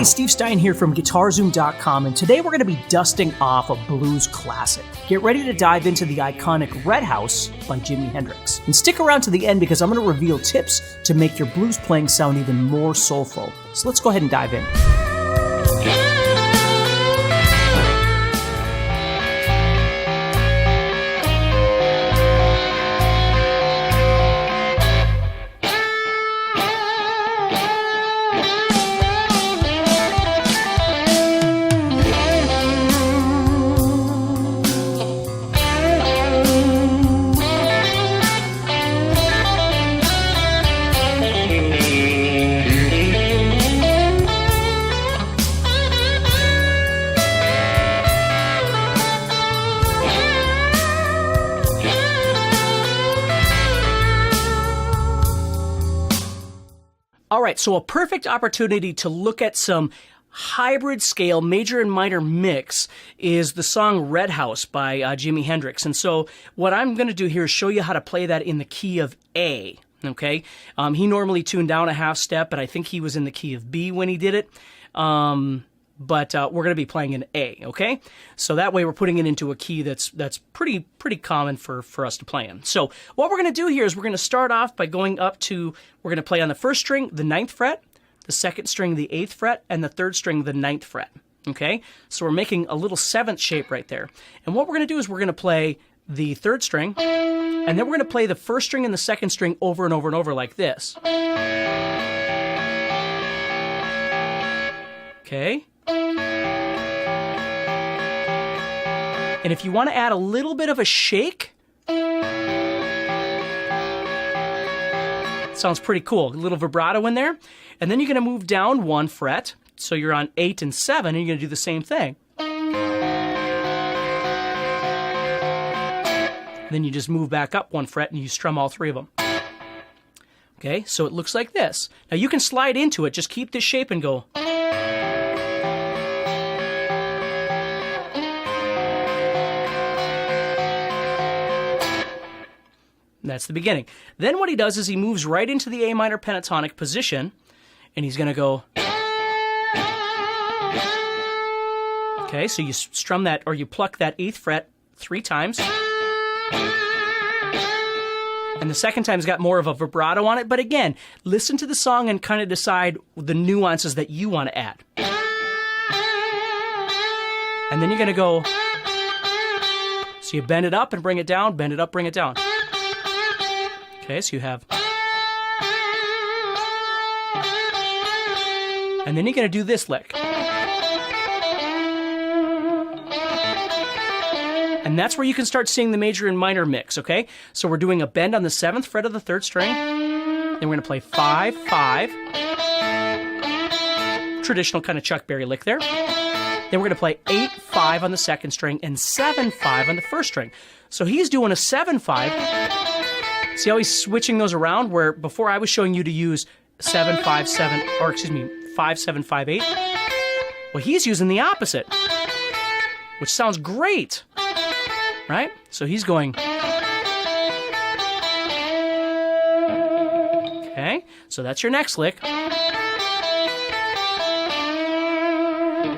Hey, Steve Stine here from guitarzoom.com, and today we're going to be dusting off a blues classic. Get ready to dive into the iconic Red House by Jimi Hendrix. And stick around to the end because I'm going to reveal tips to make your blues playing sound even more soulful. So let's go ahead and dive in. All right, so a perfect opportunity to look at some hybrid scale major and minor mix is the song Red House by Jimi Hendrix. And so what I'm going to do here is show you how to play that in the key of A, okay? He normally tuned down a half step, but I think he was in the key of B when he did it. But we're going to be playing in A, okay? So that way we're putting it into a key that's pretty common for us to play in. So what we're going to do here is we're going to start off by going up to, we're going to play on the first string, the 9th fret, the second string, the 8th fret, and the third string, the 9th fret, okay? So we're making a little 7th shape right there. And what we're going to do is we're going to play the 3rd string, and then we're going to play the 1st string and the 2nd string over and over and over like this. Okay? And if you want to add a little bit of a shake, it sounds pretty cool. A little vibrato in there. And then you're going to move down 1 fret. So you're on 8 and 7, and you're going to do the same thing. And then you just move back up 1 fret, and you strum all 3 of them. Okay, so it looks like this. Now you can slide into it. Just keep this shape and go. That's the beginning. Then what he does is he moves right into the A minor pentatonic position, and he's going to go. Okay, so you strum that, or you pluck that 8th fret 3 times. And the second time's got more of a vibrato on it, but again, listen to the song and kind of decide the nuances that you want to add. And then you're going to go. So you bend it up and bring it down, bend it up, bring it down. Okay, so you have. And then you're going to do this lick. And that's where you can start seeing the major and minor mix, okay? So we're doing a bend on the 7th fret of the 3rd string. Then we're going to play 5, 5. Traditional kind of Chuck Berry lick there. Then we're going to play 8, 5 on the 2nd string and 7, 5 on the 1st string. So he's doing a 7, 5. See how he's switching those around, where before I was showing you to use 7, 5, 7, or excuse me, 5, 7, 5, 8. Well, he's using the opposite, which sounds great, right? So he's going. Okay, so that's your next lick. And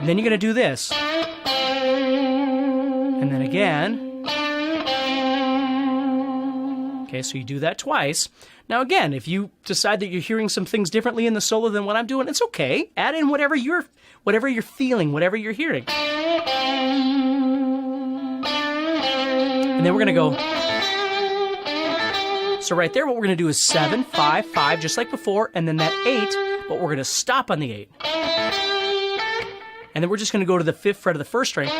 then you're going to do this. And then again. Okay, so you do that twice. Now again, if you decide that you're hearing some things differently in the solo than what I'm doing, it's okay. Add in whatever you're feeling, whatever you're hearing. And then we're going to go. So right there, what we're going to do is 7, 5, 5, just like before, and then that 8, but we're going to stop on the 8. And then we're just going to go to the 5th fret of the 1st string,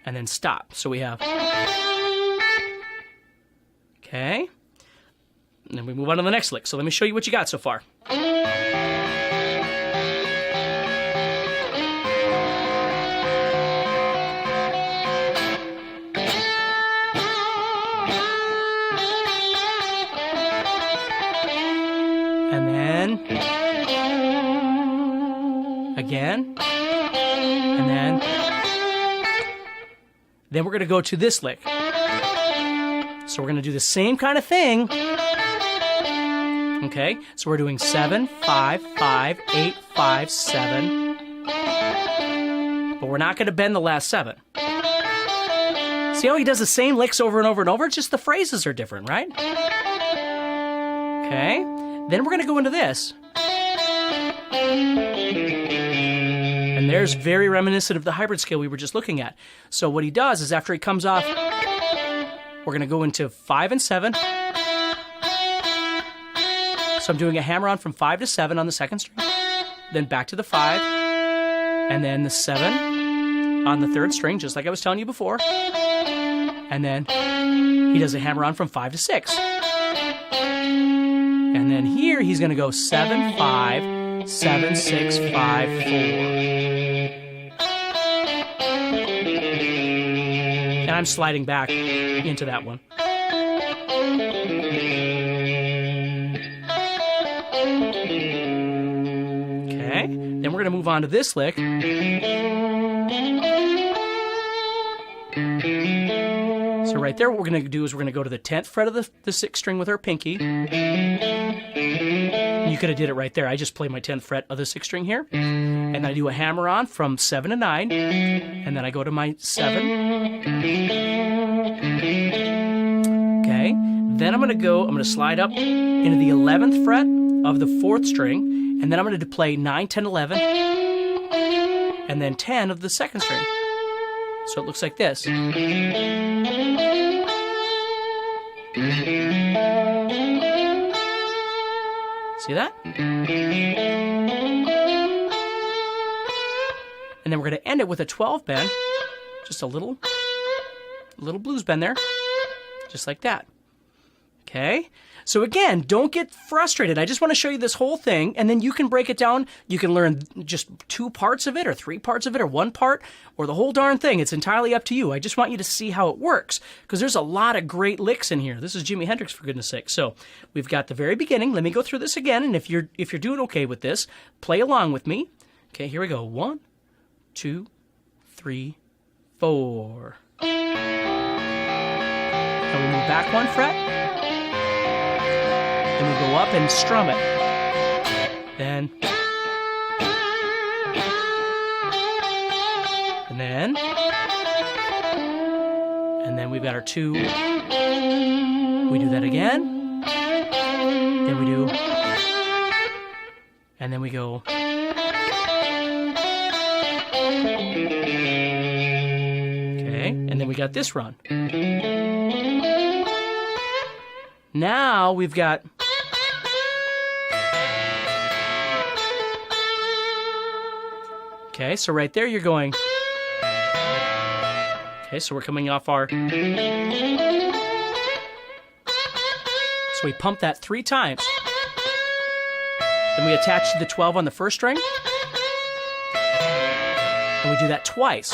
and then stop. So we have. Okay, and then we move on to the next lick. So let me show you what you got so far. And then, again, and then we're going to go to this lick. So we're going to do the same kind of thing. Okay, so we're doing 7, 5, 5, 8, 5, 7. But we're not going to bend the last 7. See how he does the same licks over and over and over? It's just the phrases are different, right? Okay. Then we're going to go into this. And there's very reminiscent of the hybrid scale we were just looking at. So what he does is after he comes off, we're going to go into 5 and 7. So I'm doing a hammer-on from 5 to 7 on the second string. Then back to the 5. And then the 7 on the third string, just like I was telling you before. And then he does a hammer-on from 5 to 6. And then here he's going to go 7, 5, 7, 6, 5, 4. And I'm sliding back into that one. Okay, then we're going to move on to this lick. So right there, what we're going to do is we're going to go to the 10th fret of the 6th string with our pinky. You could have did it right there. I just play my 10th fret of the 6th string here. And I do a hammer-on from 7 to 9. And then I go to my 7. Okay. Then I'm going to slide up into the 11th fret of the 4th string. And then I'm going to play 9, 10, 11. And then 10 of the 2nd string. So it looks like this. See that? And then we're going to end it with a 12 bend. Just a little blues bend there. Just like that. Okay? So again, don't get frustrated. I just want to show you this whole thing, and then you can break it down. You can learn just 2 parts of it, or 3 parts of it, or 1 part, or the whole darn thing. It's entirely up to you. I just want you to see how it works, because there's a lot of great licks in here. This is Jimi Hendrix, for goodness sake. So we've got the very beginning. Let me go through this again, and if you're doing okay with this, play along with me. Okay, here we go. 1, 2, 3, 4. And we move back 1 fret. Then we go up and strum it. Then. And then we've got our 2. We do that again. Then we do. And then we go. Okay. And then we got this run. Now we've got. Okay, so right there you're going. Okay, so we're coming off our. So we pump that 3 times. Then we attach the 12 on the first string. And we do that twice.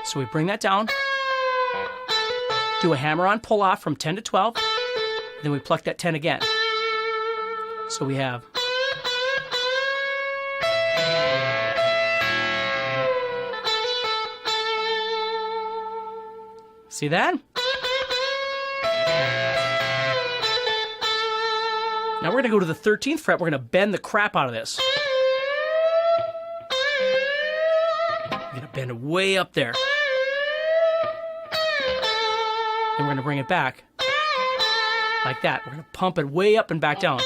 So we bring that down. Do a hammer-on pull-off from 10 to 12. Then we pluck that 10 again. So we have. See that? Now we're going to go to the 13th fret. We're going to bend the crap out of this. We're going to bend it way up there. And we're going to bring it back like that. We're going to pump it way up and back down.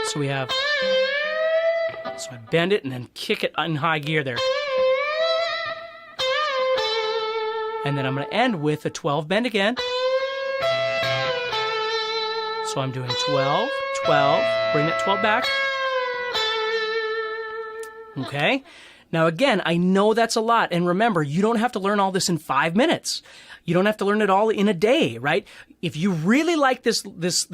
So we have, so I bend it and then kick it in high gear there. And then I'm going to end with a 12 bend again. So I'm doing 12, 12, bring that 12 back. Okay. Now again, I know that's a lot. And remember, you don't have to learn all this in 5 minutes. You don't have to learn it all in a day, right? If you really like this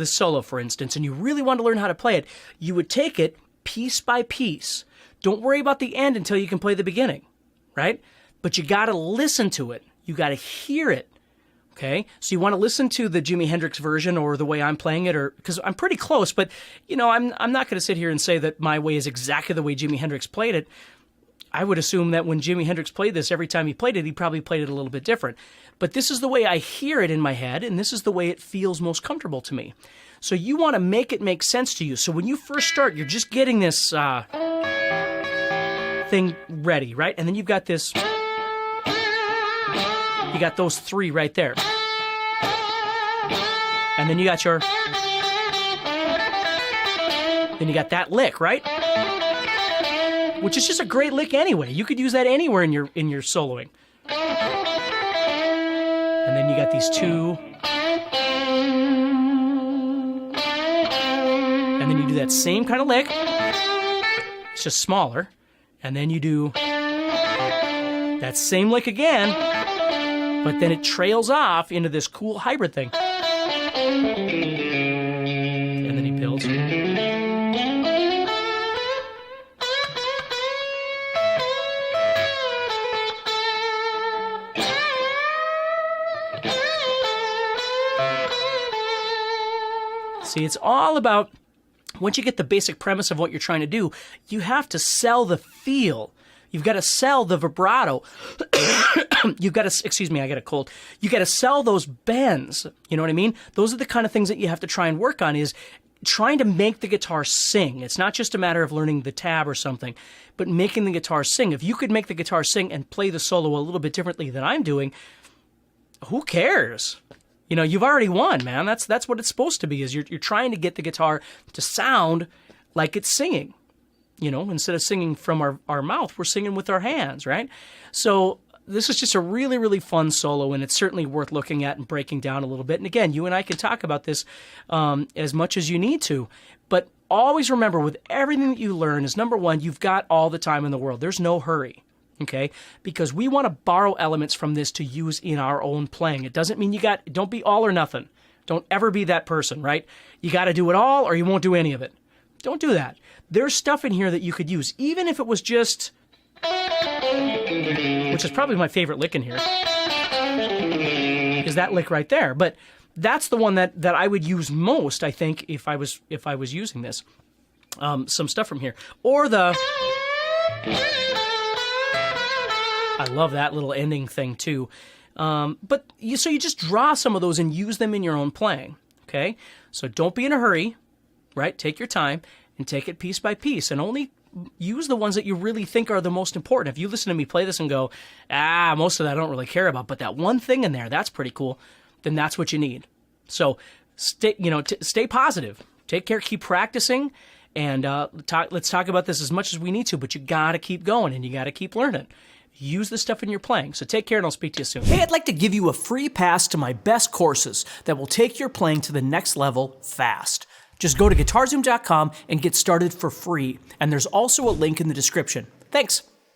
solo, for instance, and you really want to learn how to play it, you would take it piece by piece. Don't worry about the end until you can play the beginning, right? But you got to listen to it. You got to hear it, okay? So you want to listen to the Jimi Hendrix version or the way I'm playing it, or because I'm pretty close, but you know, I'm not going to sit here and say that my way is exactly the way Jimi Hendrix played it. I would assume that when Jimi Hendrix played this, every time he played it, he probably played it a little bit different. But this is the way I hear it in my head, and this is the way it feels most comfortable to me. So you want to make it make sense to you. So when you first start, you're just getting this thing ready, right? And then you've got this, you got those three right there. And then you got your, then you got that lick, right? Which is just a great lick anyway. You could use that anywhere in your soloing. And then you got these two. And then you do that same kind of lick. It's just smaller. And then you do that same lick again, but then it trails off into this cool hybrid thing. And then he builds. See, it's all about, once you get the basic premise of what you're trying to do, you have to sell the feel. You've got to sell the vibrato. You've got to, excuse me, I got a cold. You got to sell those bends. You know what I mean? Those are the kind of things that you have to try and work on, is trying to make the guitar sing. It's not just a matter of learning the tab or something, but making the guitar sing. If you could make the guitar sing and play the solo a little bit differently than I'm doing, who cares? You know, you've already won, man. That's what it's supposed to be, is you're trying to get the guitar to sound like it's singing. You know, instead of singing from our mouth, we're singing with our hands, right? So this is just a really, really fun solo, and it's certainly worth looking at and breaking down a little bit. And again, you and I can talk about this as much as you need to. But always remember, with everything that you learn, is number one, you've got all the time in the world. There's no hurry. Okay, because we want to borrow elements from this to use in our own playing. It doesn't mean don't be all or nothing. Don't ever be that person, right? You got to do it all or you won't do any of it. Don't do that. There's stuff in here that you could use, even if it was just, which is probably my favorite lick in here, is that lick right there. But that's the one that I would use most, I think, if I was using this. Some stuff from here. Or the, I love that little ending thing too. So you just draw some of those and use them in your own playing, okay? So don't be in a hurry, right? Take your time and take it piece by piece, and only use the ones that you really think are the most important. If you listen to me play this and go, most of that I don't really care about, but that one thing in there, that's pretty cool, then that's what you need. So stay positive. Take care, keep practicing, and let's talk about this as much as we need to, but you got to keep going and you got to keep learning. Use this stuff in your playing. So take care, and I'll speak to you soon. Hey, I'd like to give you a free pass to my best courses that will take your playing to the next level fast. Just go to guitarzoom.com and get started for free. And there's also a link in the description. Thanks.